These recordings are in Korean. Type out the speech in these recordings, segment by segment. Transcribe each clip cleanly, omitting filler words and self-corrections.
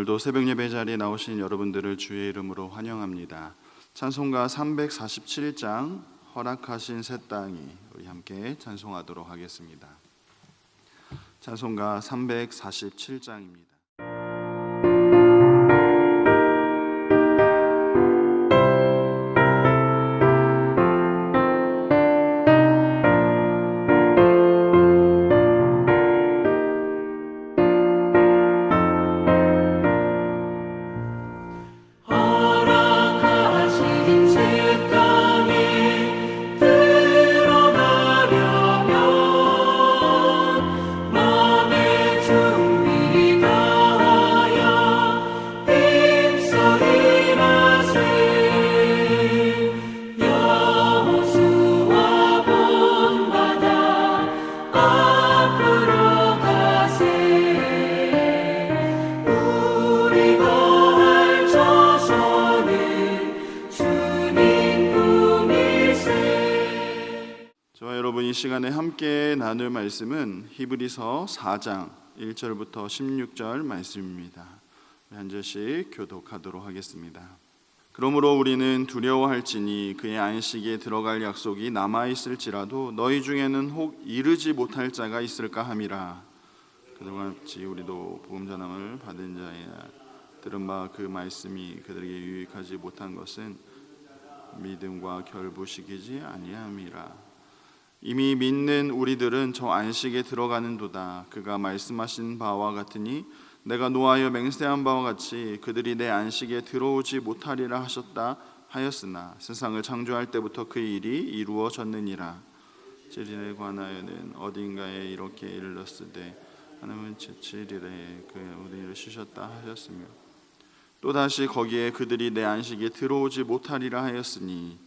오늘도 새벽 예배 자리에 나오신 여러분들을 주의 이름으로 환영합니다. 찬송가 347장 허락하신 새 땅이 우리 함께 찬송하도록 하겠습니다. 찬송가 347장입니다. 이 시간에 함께 나눌 말씀은 히브리서 4장 1절부터 16절 말씀입니다. 한 절씩 교독하도록 하겠습니다. 그러므로 우리는 두려워할지니 그의 안식에 들어갈 약속이 남아있을지라도 너희 중에는 혹 이르지 못할 자가 있을까 함이라. 그들과 같이 우리도 복음 전함을 받은 자야 들은 바 그 말씀이 그들에게 유익하지 못한 것은 믿음과 결부시키지 아니함이라. 이미 믿는 우리들은 저 안식에 들어가는도다. 그가 말씀하신 바와 같으니 내가 노하여 맹세한 바와 같이 그들이 내 안식에 들어오지 못하리라 하셨다 하였으나 세상을 창조할 때부터 그 일이 이루어졌느니라. 제7일에 관하여는 어딘가에 이렇게 일렀으되 하나님은 제7일에 그 모든 일을 쉬셨다 하셨으며 또다시 거기에 그들이 내 안식에 들어오지 못하리라 하였으니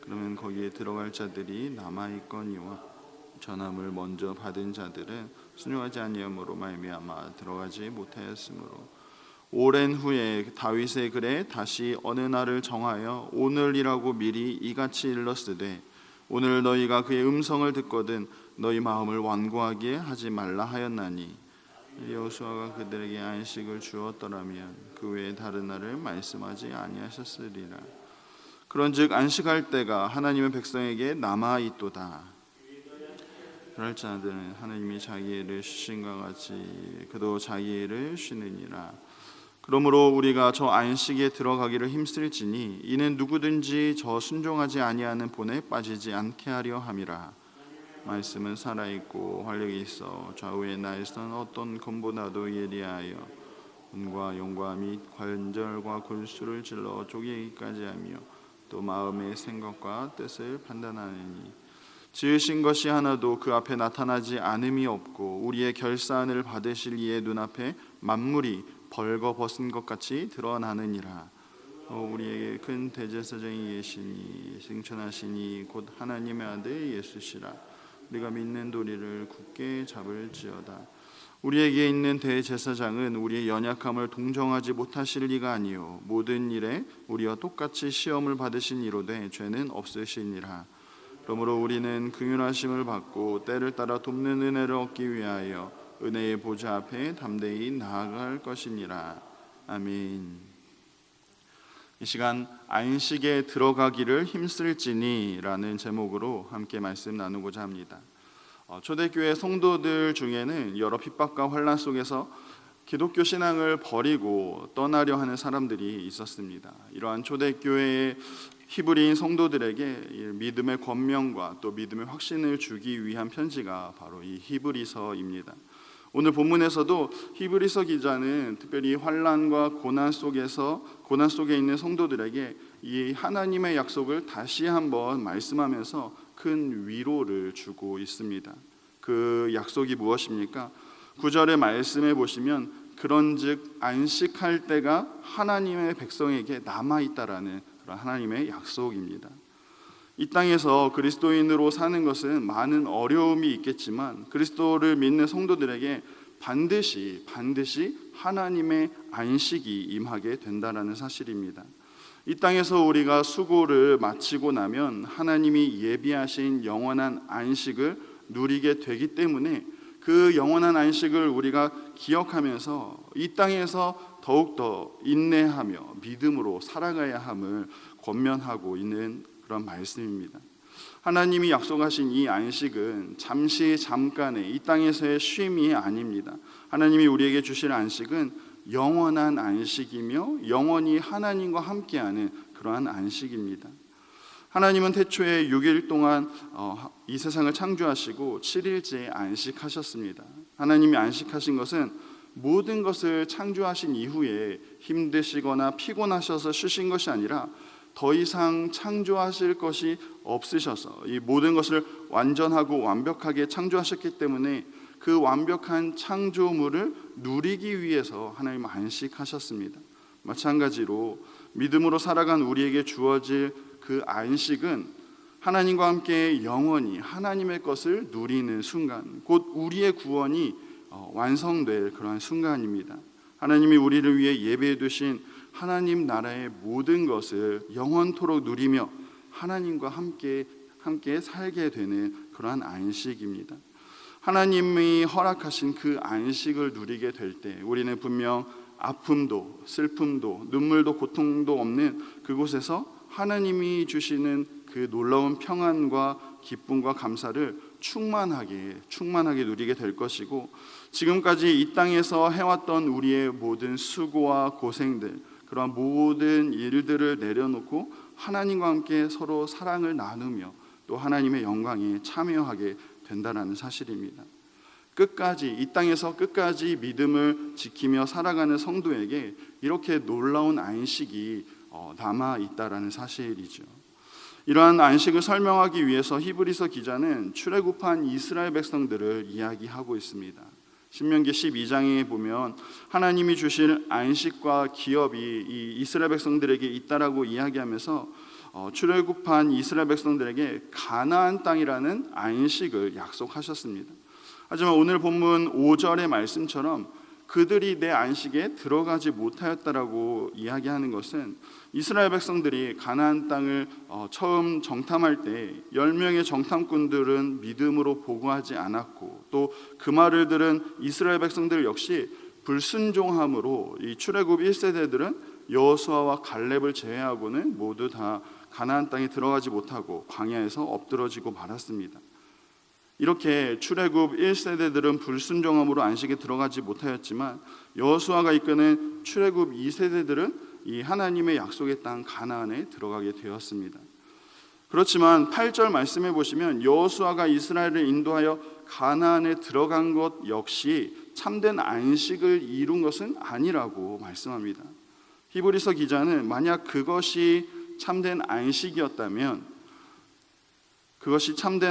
그러면 거기에 들어갈 자들이 남아있거니와 전함을 먼저 받은 자들은 순종하지 아니함으로 말미암아 들어가지 못하였으므로 오랜 후에 다윗의 글에 다시 어느 날을 정하여 오늘이라고 미리 이같이 일렀으되 오늘 너희가 그의 음성을 듣거든 너희 마음을 완고하게 하지 말라 하였나니 여호수아가 그들에게 안식을 주었더라면 그 외에 다른 날을 말씀하지 아니하셨으리라. 그런즉 안식할 때가 하나님의 백성에게 남아있도다. 그럴 자들은 하나님이 자기 일을 쉬신과 같이 그도 자기 일을 쉬느니라. 그러므로 우리가 저 안식에 들어가기를 힘쓸지니 이는 누구든지 저 순종하지 아니하는 본에 빠지지 않게 하려 함이라. 말씀은 살아있고 활력이 있어 좌우에 나에선 어떤 검보다도 예리하여魂과 영과 및 관절과 골수를 찔러 쪼개기까지 하며 또 마음의 생각과 뜻을 판단하느니 지으신 것이 하나도 그 앞에 나타나지 않음이 없고 우리의 결산을 받으실 이의 눈앞에 만물이 벌거벗은 것 같이 드러나느니라. 우리에게 큰 대제사장이 계시니 승천하시니 곧 하나님의 아들 예수시라. 우리가 믿는 도리를 굳게 잡을지어다. 우리에게 있는 대제사장은 우리의 연약함을 동정하지 못하실 리가 아니요 모든 일에 우리와 똑같이 시험을 받으신 이로되 죄는 없으시니라. 그러므로 우리는 긍휼하심을 받고 때를 따라 돕는 은혜를 얻기 위하여 은혜의 보좌 앞에 담대히 나아갈 것이니라. 아멘. 이 시간 안식에 들어가기를 힘쓸지니 라는 제목으로 함께 말씀 나누고자 합니다. 초대교회 성도들 중에는 여러 핍박과 환난 속에서 기독교 신앙을 버리고 떠나려 하는 사람들이 있었습니다. 이러한 초대교회의 히브리인 성도들에게 믿음의 권면과 또 믿음의 확신을 주기 위한 편지가 바로 이 히브리서입니다. 오늘 본문에서도 히브리서 기자는 특별히 환난과 고난 속에 있는 성도들에게 이 하나님의 약속을 다시 한번 말씀하면서 큰 위로를 주고 있습니다. 그 약속이 무엇입니까? 9절의 말씀에 보시면 그런즉 안식할 때가 하나님의 백성에게 남아있다라는 그런 하나님의 약속입니다. 이 땅에서 그리스도인으로 사는 것은 많은 어려움이 있겠지만 그리스도를 믿는 성도들에게 반드시 하나님의 안식이 임하게 된다라는 사실입니다. 이 땅에서 우리가 수고를 마치고 나면 하나님이 예비하신 영원한 안식을 누리게 되기 때문에 그 영원한 안식을 우리가 기억하면서 이 땅에서 더욱더 인내하며 믿음으로 살아가야 함을 권면하고 있는 그런 말씀입니다. 하나님이 약속하신 이 안식은 잠깐의 이 땅에서의 쉼이 아닙니다. 하나님이 우리에게 주실 안식은 영원한 안식이며 영원히 하나님과 함께하는 그러한 안식입니다. 하나님은 태초에 6일 동안 이 세상을 창조하시고 7일째에 안식하셨습니다. 하나님이 안식하신 것은 모든 것을 창조하신 이후에 힘드시거나 피곤하셔서 쉬신 것이 아니라 더 이상 창조하실 것이 없으셔서 이 모든 것을 완전하고 완벽하게 창조하셨기 때문에 그 완벽한 창조물을 누리기 위해서 하나님은 안식하셨습니다. 마찬가지로 믿음으로 살아간 우리에게 주어질 그 안식은 하나님과 함께 영원히 하나님의 것을 누리는 순간, 곧 우리의 구원이 완성될 그러한 순간입니다. 하나님이 우리를 위해 예배해 두신 하나님 나라의 모든 것을 영원토록 누리며 하나님과 함께 살게 되는 그러한 안식입니다. 하나님이 허락하신 그 안식을 누리게 될 때 우리는 분명 아픔도 슬픔도 눈물도 고통도 없는 그곳에서 하나님이 주시는 그 놀라운 평안과 기쁨과 감사를 충만하게 누리게 될 것이고, 지금까지 이 땅에서 해왔던 우리의 모든 수고와 고생들, 그러한 모든 일들을 내려놓고 하나님과 함께 서로 사랑을 나누며 또 하나님의 영광에 참여하게 된다는 사실입니다. 이 땅에서 끝까지 믿음을 지키며 살아가는 성도에게 이렇게 놀라운 안식이 남아 있다라는 사실이죠. 이러한 안식을 설명하기 위해서 히브리서 기자는 출애굽한 이스라엘 백성들을 이야기하고 있습니다. 신명기 12장에 보면 하나님이 주실 안식과 기업이 이 이스라엘 백성들에게 있다라고 이야기하면서 출애굽한 이스라엘 백성들에게 가나안 땅이라는 안식을 약속하셨습니다. 하지만 오늘 본문 5절의 말씀처럼 그들이 내 안식에 들어가지 못하였다라고 이야기하는 것은 이스라엘 백성들이 가나안 땅을 처음 정탐할 때 10명의 정탐꾼들은 믿음으로 보고하지 않았고, 또 그 말을 들은 이스라엘 백성들 역시 불순종함으로 이 출애굽 1세대들은 여호수아와 갈렙을 제외하고는 모두 다 가나안 땅에 들어가지 못하고 광야에서 엎드러지고 말았습니다. 이렇게 출애굽 1세대들은 불순종함으로 안식에 들어가지 못하였지만 여호수아가 이끄는 출애굽 2세대들은 이 하나님의 약속의 땅 가나안에 들어가게 되었습니다. 그렇지만 8절 말씀해 보시면 여호수아가 이스라엘을 인도하여 가나안에 들어간 것 역시 참된 안식을 이룬 것은 아니라고 말씀합니다. 히브리서 기자는 만약 그것이 참된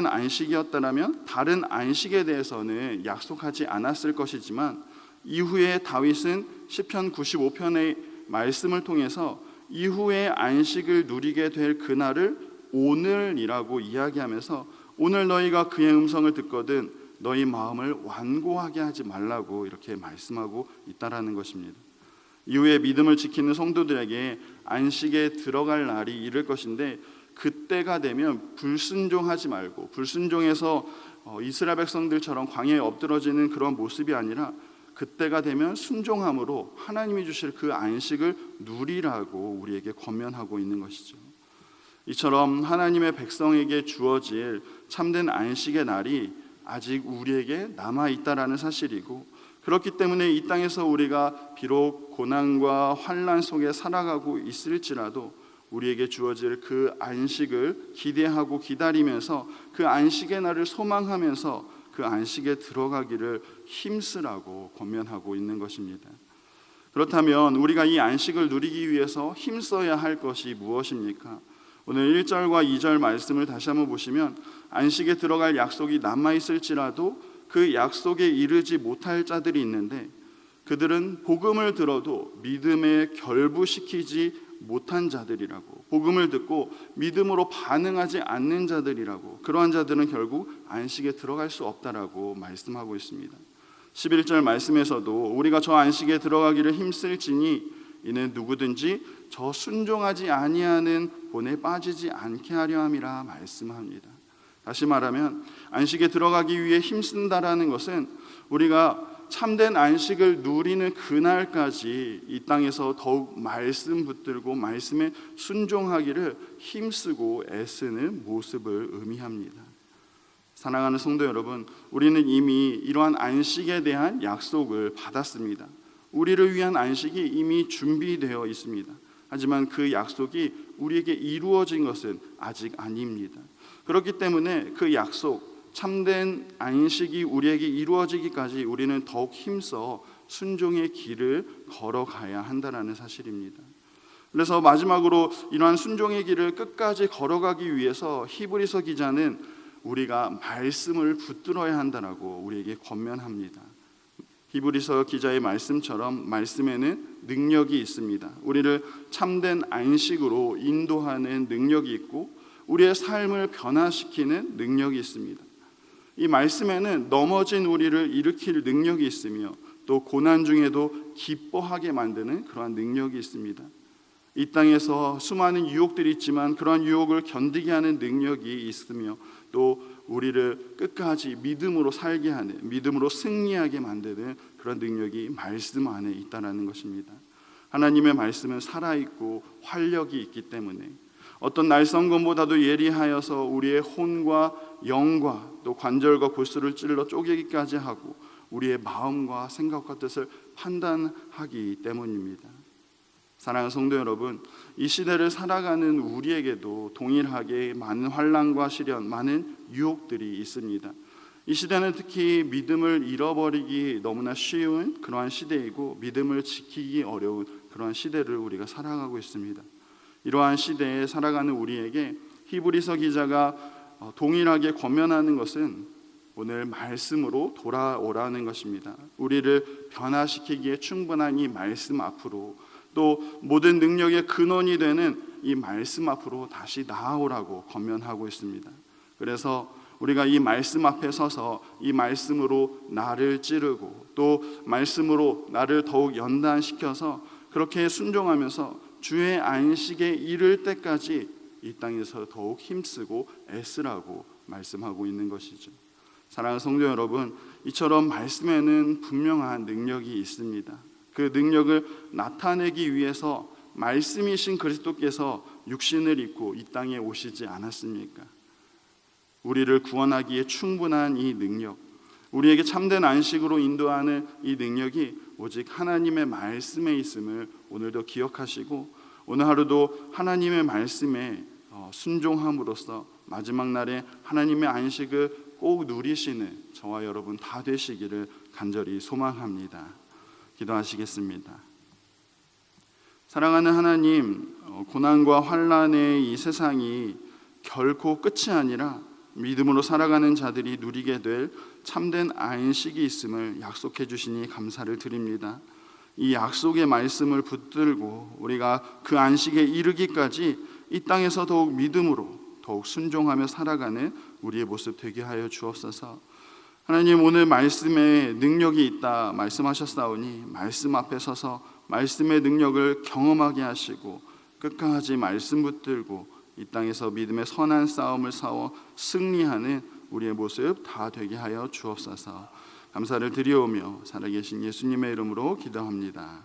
안식이었다면 다른 안식에 대해서는 약속하지 않았을 것이지만, 이후에 다윗은 시편 95편의 말씀을 통해서 이후에 안식을 누리게 될 그날을 오늘이라고 이야기하면서 오늘 너희가 그의 음성을 듣거든 너희 마음을 완고하게 하지 말라고 이렇게 말씀하고 있다라는 것입니다. 이후에 믿음을 지키는 성도들에게 안식에 들어갈 날이 이를 것인데, 그때가 되면 불순종하지 말고 불순종해서 이스라엘 백성들처럼 광야에 엎드러지는 그런 모습이 아니라 그때가 되면 순종함으로 하나님이 주실 그 안식을 누리라고 우리에게 권면하고 있는 것이죠. 이처럼 하나님의 백성에게 주어질 참된 안식의 날이 아직 우리에게 남아있다라는 사실이고, 그렇기 때문에 이 땅에서 우리가 비록 고난과 환난 속에 살아가고 있을지라도 우리에게 주어질 그 안식을 기대하고 기다리면서 그 안식의 날을 소망하면서 그 안식에 들어가기를 힘쓰라고 권면하고 있는 것입니다. 그렇다면 우리가 이 안식을 누리기 위해서 힘써야 할 것이 무엇입니까? 오늘 1절과 2절 말씀을 다시 한번 보시면 안식에 들어갈 약속이 남아있을지라도 그 약속에 이르지 못할 자들이 있는데, 그들은 복음을 들어도 믿음에 결부시키지 못한 자들이라고, 복음을 듣고 믿음으로 반응하지 않는 자들이라고, 그러한 자들은 결국 안식에 들어갈 수 없다라고 말씀하고 있습니다. 11절 말씀에서도 우리가 저 안식에 들어가기를 힘쓸지니 이는 누구든지 저 순종하지 아니하는 본에 빠지지 않게 하려 함이라 말씀합니다. 다시 말하면 안식에 들어가기 위해 힘쓴다라는 것은 우리가 참된 안식을 누리는 그날까지 이 땅에서 더욱 말씀 붙들고 말씀에 순종하기를 힘쓰고 애쓰는 모습을 의미합니다. 사랑하는 성도 여러분, 우리는 이미 이러한 안식에 대한 약속을 받았습니다. 우리를 위한 안식이 이미 준비되어 있습니다. 하지만 그 약속이 우리에게 이루어진 것은 아직 아닙니다. 그렇기 때문에 그 약속, 참된 안식이 우리에게 이루어지기까지 우리는 더욱 힘써 순종의 길을 걸어가야 한다는 사실입니다. 그래서 마지막으로 이러한 순종의 길을 끝까지 걸어가기 위해서 히브리서 기자는 우리가 말씀을 붙들어야 한다라고 우리에게 권면합니다. 히브리서 기자의 말씀처럼 말씀에는 능력이 있습니다. 우리를 참된 안식으로 인도하는 능력이 있고 우리의 삶을 변화시키는 능력이 있습니다. 이 말씀에는 넘어진 우리를 일으킬 능력이 있으며 또 고난 중에도 기뻐하게 만드는 그러한 능력이 있습니다. 이 땅에서 수많은 유혹들이 있지만 그러한 유혹을 견디게 하는 능력이 있으며 또 우리를 끝까지 믿음으로 살게 하는, 믿음으로 승리하게 만드는 그런 능력이 말씀 안에 있다는 것입니다. 하나님의 말씀은 살아있고 활력이 있기 때문에 어떤 날성검보다도 예리하여서 우리의 혼과 영과 또 관절과 골수를 찔러 쪼개기까지 하고 우리의 마음과 생각과 뜻을 판단하기 때문입니다. 사랑하는 성도 여러분, 이 시대를 살아가는 우리에게도 동일하게 많은 환난과 시련, 많은 유혹들이 있습니다. 이 시대는 특히 믿음을 잃어버리기 너무나 쉬운 그러한 시대이고 믿음을 지키기 어려운 그러한 시대를 우리가 살아가고 있습니다. 이러한 시대에 살아가는 우리에게 히브리서 기자가 동일하게 권면하는 것은 오늘 말씀으로 돌아오라는 것입니다. 우리를 변화시키기에 충분한 이 말씀 앞으로 또 모든 능력의 근원이 되는 이 말씀 앞으로 다시 나아오라고 권면하고 있습니다. 그래서 우리가 이 말씀 앞에 서서 이 말씀으로 나를 찌르고 또 말씀으로 나를 더욱 연단시켜서 그렇게 순종하면서 주의 안식에 이를 때까지 이 땅에서 더욱 힘쓰고 애쓰라고 말씀하고 있는 것이죠. 사랑하는 성도 여러분, 이처럼 말씀에는 분명한 능력이 있습니다. 그 능력을 나타내기 위해서 말씀이신 그리스도께서 육신을 입고 이 땅에 오시지 않았습니까? 우리를 구원하기에 충분한 이 능력, 우리에게 참된 안식으로 인도하는 이 능력이 오직 하나님의 말씀에 있음을 오늘도 기억하시고 오늘 하루도 하나님의 말씀에 순종함으로써 마지막 날에 하나님의 안식을 꼭 누리시는 저와 여러분 다 되시기를 간절히 소망합니다. 기도하시겠습니다. 사랑하는 하나님, 고난과 환난의 이 세상이 결코 끝이 아니라 믿음으로 살아가는 자들이 누리게 될 참된 안식이 있음을 약속해 주시니 감사를 드립니다. 이 약속의 말씀을 붙들고 우리가 그 안식에 이르기까지 이 땅에서 더욱 믿음으로 더욱 순종하며 살아가는 우리의 모습 되게 하여 주옵소서. 하나님, 오늘 말씀에 능력이 있다 말씀하셨사오니 말씀 앞에 서서 말씀의 능력을 경험하게 하시고 끝까지 말씀 붙들고 이 땅에서 믿음의 선한 싸움을 싸워 승리하는 우리의 모습 다 되게 하여 주옵소서. 감사를 드리오며 살아계신 예수님의 이름으로 기도합니다.